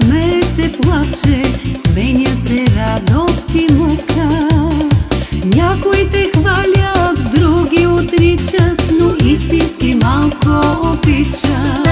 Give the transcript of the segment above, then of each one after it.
смее се плаче, сменят се радост и мъка. Някои те хвалят, други отричат, но истински малко обичат.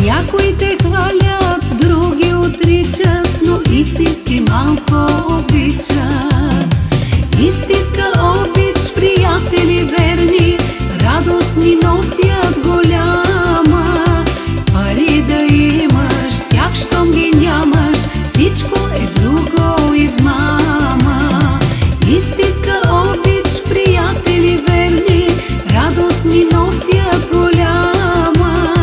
Някои те хвалят, други отричат, но истински малко обичат. Истинска обич, приятели верни, радост ни носят голяма. Пари да имаш, тях щом ги нямаш, всичко е друго измама. Истинска обич, приятели верни, радост ни носят голяма.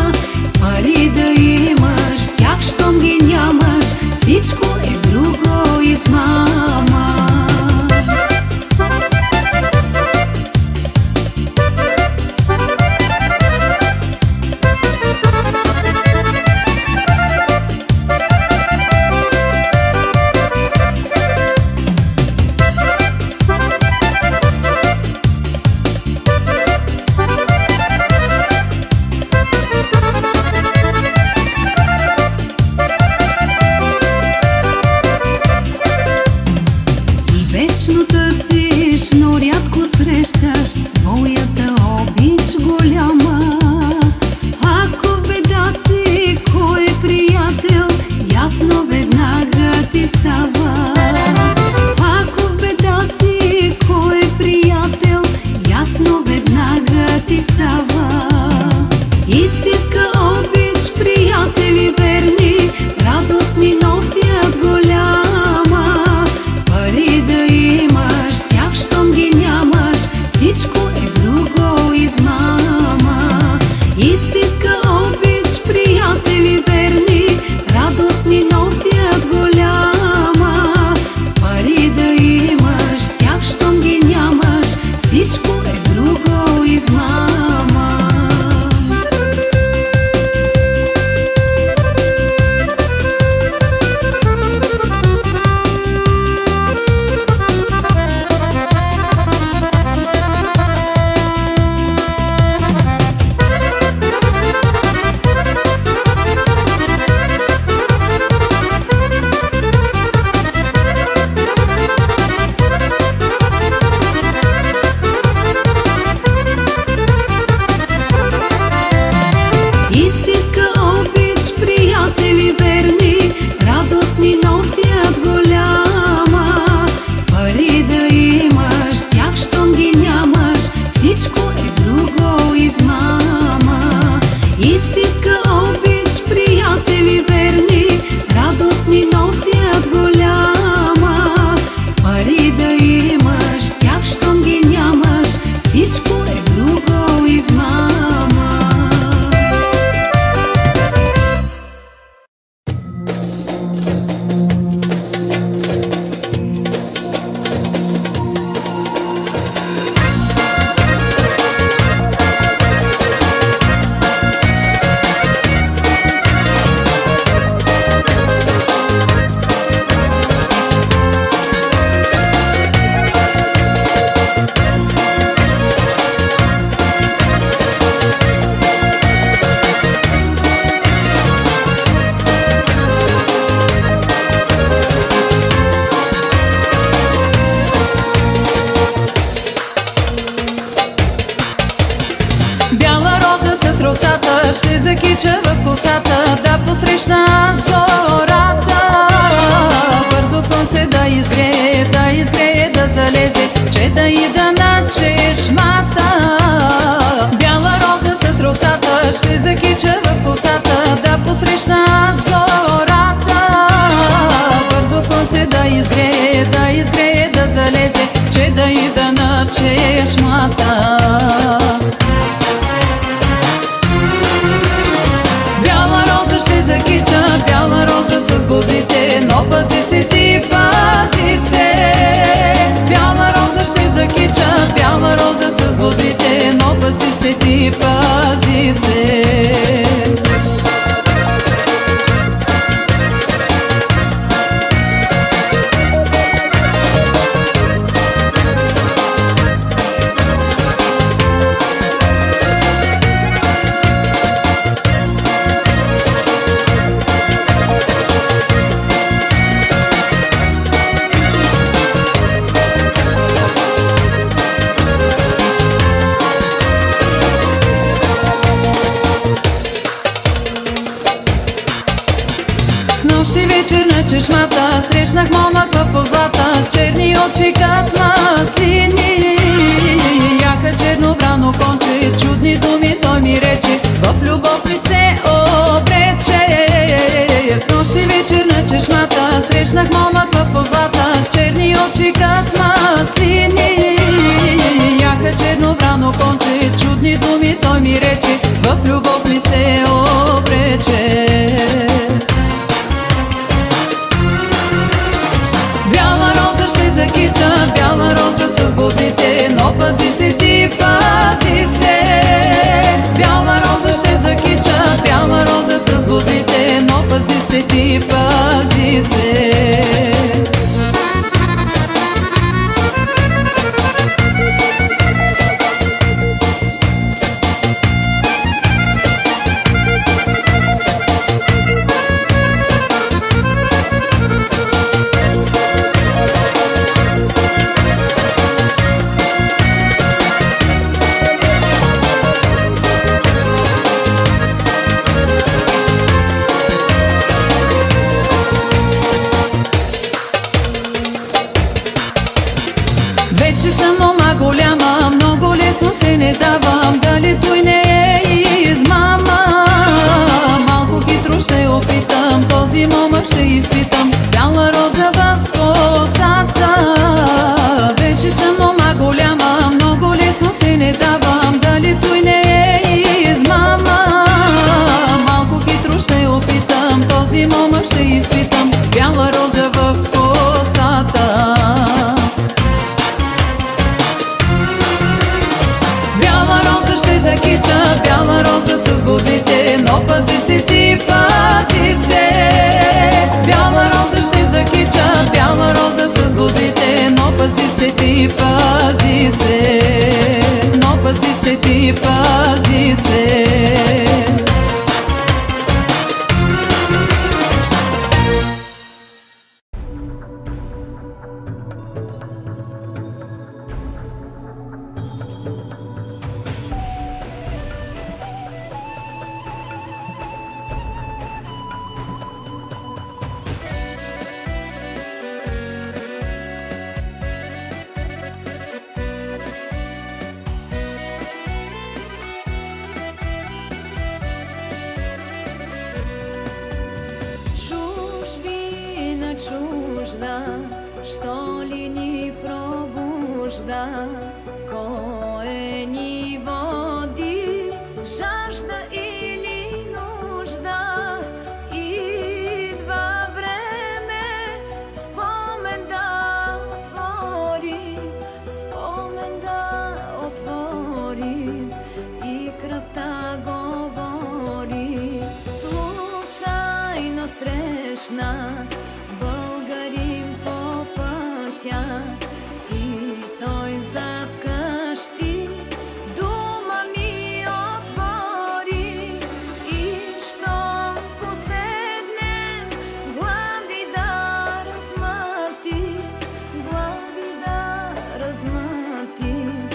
Пари да имаш, тях щом ги нямаш, всичко е друго измама. Вечно търсиш, но рядко срещаш своята обич голяма. Ако в беда си, кой е приятел, ясно веднага ти става. Ако в беда си, кой е приятел, ясно веднага ти става. Истинска обич, приятели верни, радост ни носят голяма. Пари да имаш, тях щом ги нямаш, всичко е друго измама. Истинска обич, приятели верни, радост ни носят голяма. Пари да имаш, тях щом ги нямаш, всичко е друго измама. Истинска обич, приятели верни, радост ни носят голяма. Пари да имаш, тях щом ги нямаш, всичко е друго измама. Истинска обич, приятели верни, радост ни носят голяма. Пари да имаш, тях щом ги нямаш, всичко е друго измама. Ще закича в косата, да посрещна зората. Бързо слънце да изгрее, да залезе, че да ида на чешмата. Бяла роза с росата, ще закича в косата, да посрещна зората. Бързо слънце да изгрее, да залезе, че да ида на чешмата. Бяла роза с бодите, но пази се ти, пази се. Бяла роза ще закича, бяла роза с бодите, но пази се ти, пази се. нощи вечер на чешмата срещнах момък в позлата, с черни очи като маслини. Яка чернобрано конче, чудни думи той ми рече, в любов ми се обрече. С нощи вечер на чешмата срещнах момък в позлата, с черни очи като маслини. Яка чернобрано конче, чудни думи той ми рече, в любов ми се обрече. Бяла роза ще закича, бяла роза с бузите, но пази се ти, пази се. Бяла роза ще закича, бяла роза с бузите, но пази се ти, пази се. Вече съм мома голяма, много лесно се не давам, дали той не е измама. Малко хитро ще опитам, този момък ще изпитам, бяла роза в косата. Вече съм мома голяма, много лесно се не давам, дали той не е измама. Малко хитро ще опитам, този момък ще изпитам, с бяла роза в косата. Закича, бяла роза с бузите, но пази се ти, пази се. Бяла роза ще закича, бяла роза с бузите, но пази се ти, пази се. Но пази се ти, пази се. Чужда, що ли ни пробужда, кое ни води, жажда или нужда. Идва време спомен да отворим, спомен да отворим, и кръвта говори. Случайно срещна българин по пътя, и той за къщи дума ми отвори. И щом поседнем, глави да размътим, глави да размътим,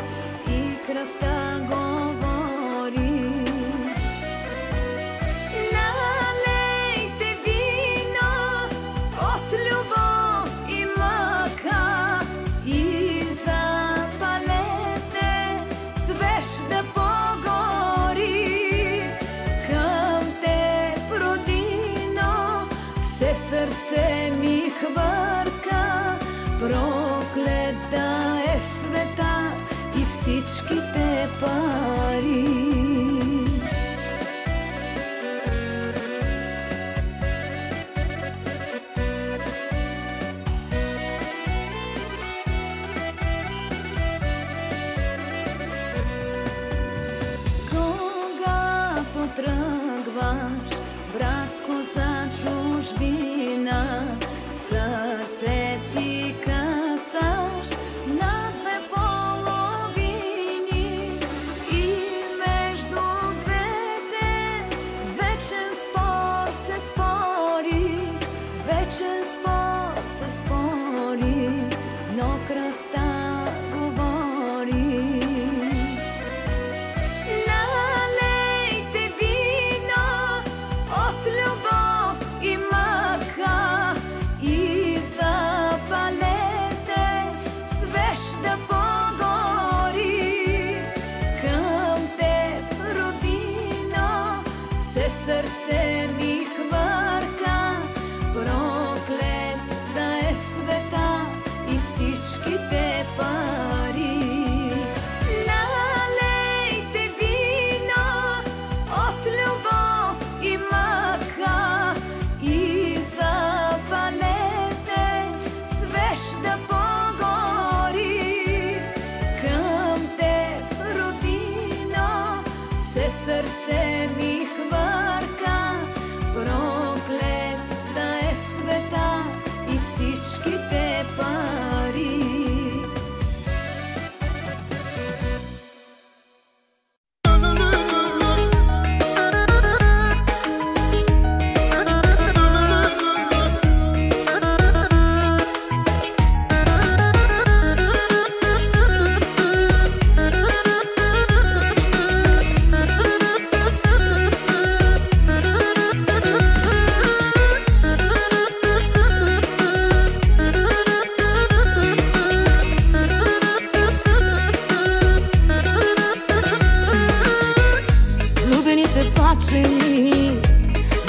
и кръвта говори. Налейте вино от любов и мъка, и запалете свещ да погори. Към теб, родино, все сърце ми хвърка, проклета е света и всичките пари. Когато тръгваш, братко, за чужбина, сърце си късаш на две половини, и между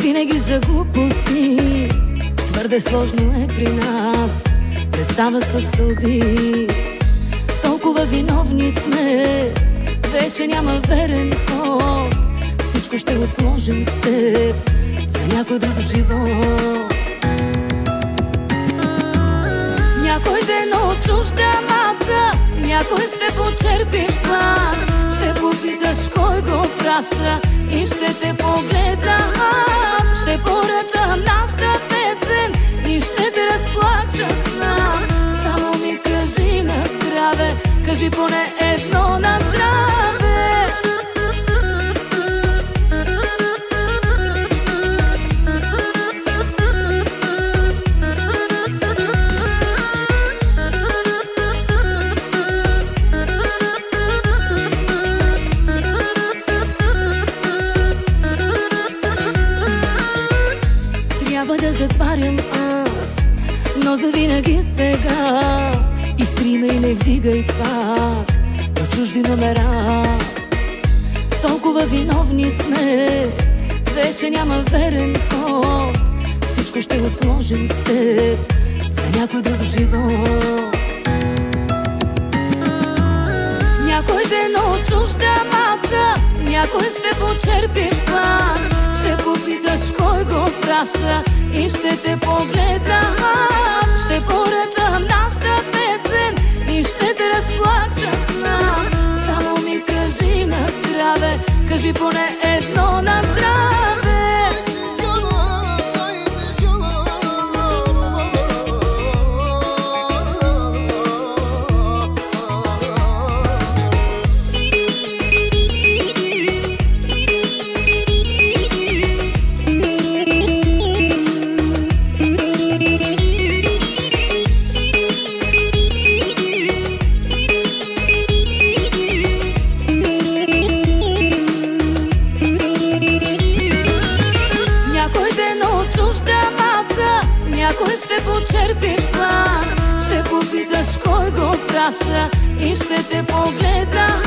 винаги за глупости. Твърде сложно е при нас, не става със сълзи. Толкова виновни сме, вече няма верен ход. Всичко ще отложим с теб за някой друг живот. Някой ден от чужда маса, някой ще почерпи план. Ще попиташ кой го праща и ще те погледам аз. Ще поръчам нашата песен и ще те разплача знам. Само ми кажи на здраве, кажи поне едно на здраве. Трябва да затварям аз, но завинаги сега. Изтри ме и не вдигай пак на чужди номера. Толкова виновни сме, вече няма верен ход. Всичко ще отложим с теб за някой друг живот. Някой ден от чужда маса, някой ще почерпи план. Ще попиташ кой го праща и ще те погледам аз. Ще поръчам нашата песен и ще те разплача знам. Само ми кажи на здраве, кажи поне едно на здраве. Някой ще почерпи план. Ще попиташ кой го праща и ще те погледам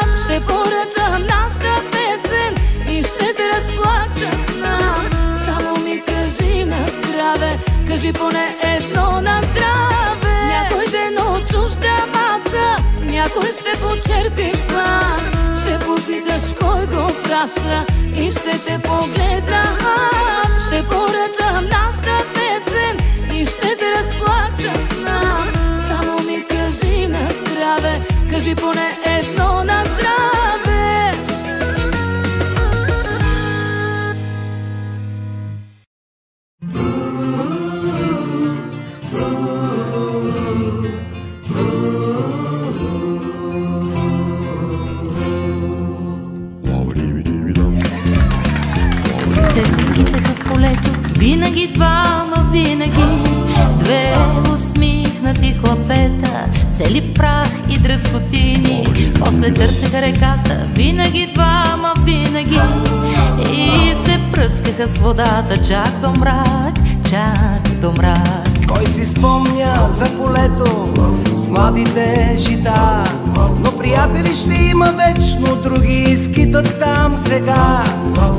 аз. Ще поръчам нашата песен и ще те разплача знам. Само ми кажи на здраве, кажи поне едно на здраве. Някой ден от чужда маса, някой ще почерпи план. Ще попиташ кой го праща и ще те погледам аз. Ще поръчам нашата песен и ще те разплача знам. Само ми кажи на здраве, кажи поне едно на здраве. Те се скитаха в полето, винаги двама, винаги две усмихнати хлапета, цели в прах и дръскотини. После търсеха реката, винаги двама, винаги, и се пръскаха с водата чак до мрак, чак до мрак. Кой си спомня за полето с младите жита? Но приятели ще има вечно, други скитат там сега.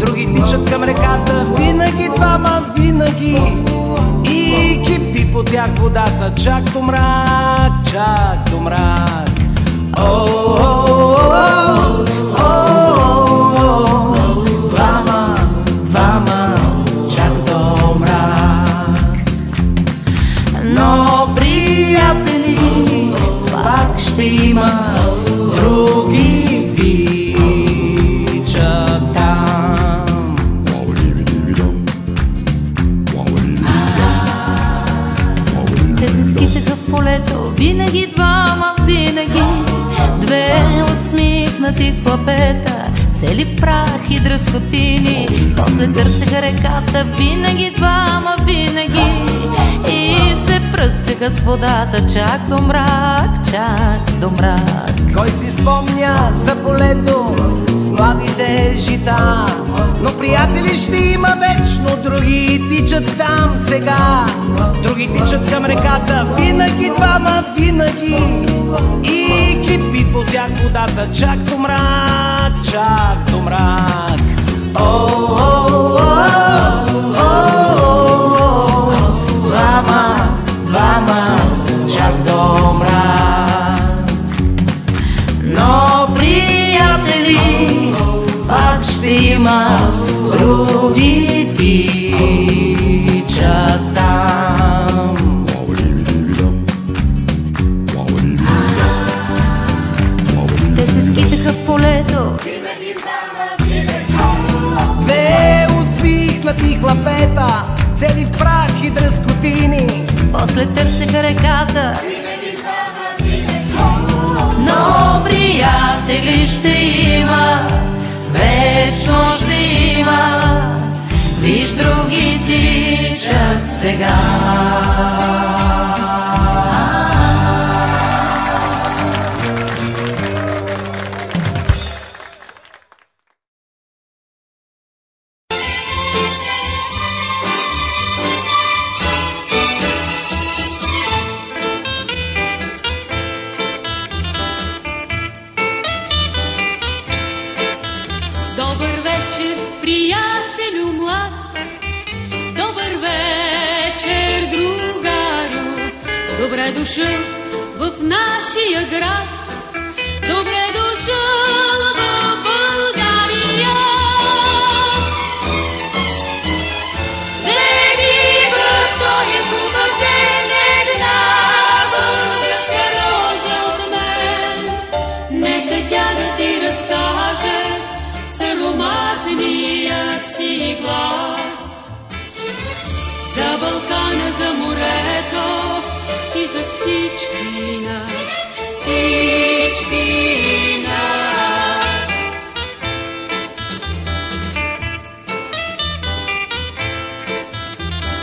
Други тичат към реката, винаги двама, винаги, и кипи по тях водата чак до мрак, чак до мрак. Двама, двама, чак до мрак. Но приятели пак ще има, други тичат там. Те се скитаха в полето, винаги двама, винаги две усмихнати хлапета, цели в прах и дръскотини. После търсеха реката, винаги двама, винаги, и се пръскаха с водата чак до мрак, чак до мрак. Кой си спомня за полето с младите жита? Но приятели ще има вечно, други тичат там сега. Други тичат към реката, винаги двама, винаги, и кипи по тях водата чак до мрак, чак до мрак. памета, цели в прах и дръскотини. После търсеха реката, но приятели ще има, вечно ще има. Виж, други тичат сега. Добре дошъл в нашия град, добре дошъл в България. Вземи в този хубав ден една българска роза от мен. Нека тя да ти разкаже с ароматния си глас за Балкана, за морето и за всички нас, всички нас.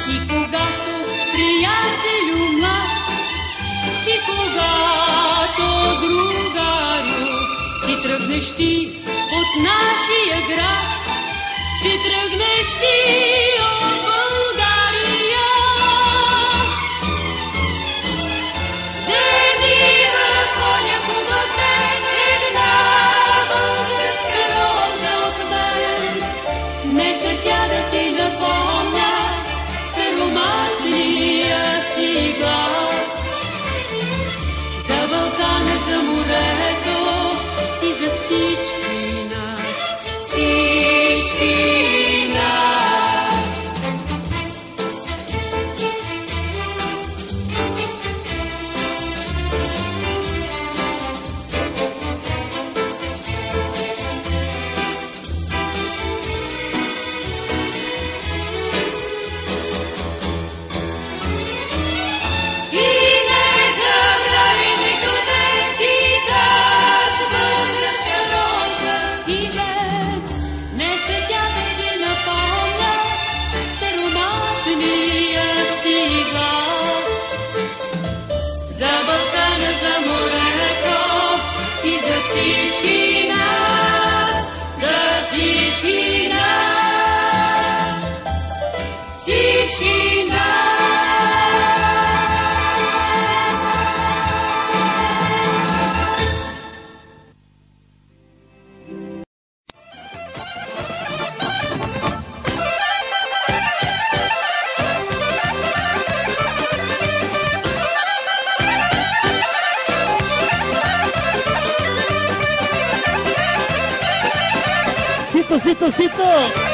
И когато, приятелю млад, и когато, другарю, си тръгнеш ти от нашия град, си тръгнеш ти от България. Sito!